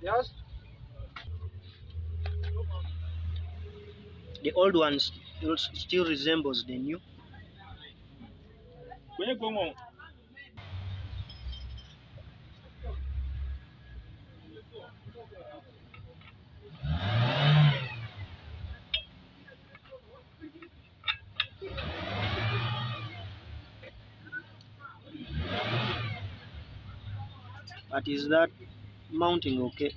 Yes. The old ones still resembles the new. But is that mounting okay?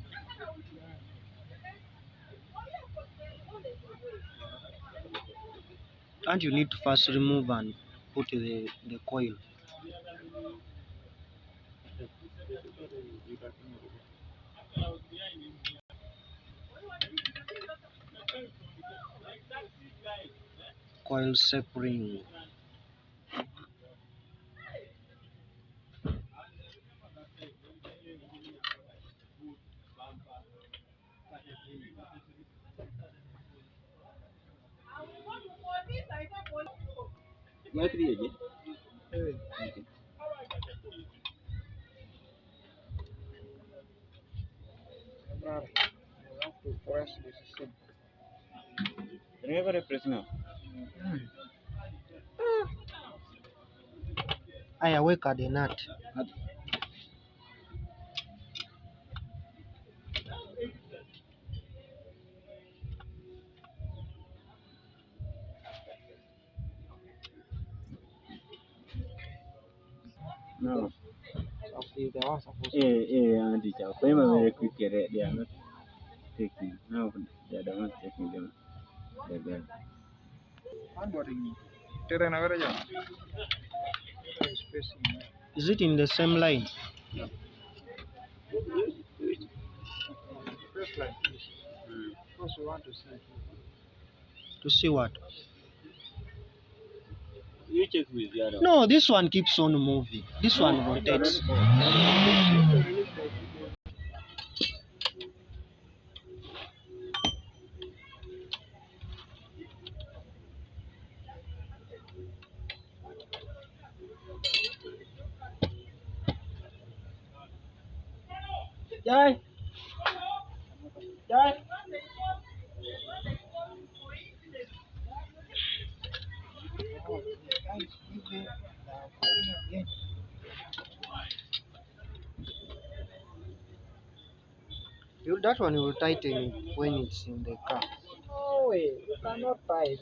And you need to first remove and put the coil. Coil separating. Brother, you have to press this thing. Press now. I weka the nut. No. So see, they are supposed to. And teacher. Very quick. They are not taking. Now they are the ones taking them. Terrain average. Spacing. Is it in the same line? First line, please. First, we want to see. To see what? You check with the other. No, this one keeps on moving. This one rotates. Jai. Jai. Oh, guys, give again. That one will tighten when it's in the car. No way, you cannot tie it.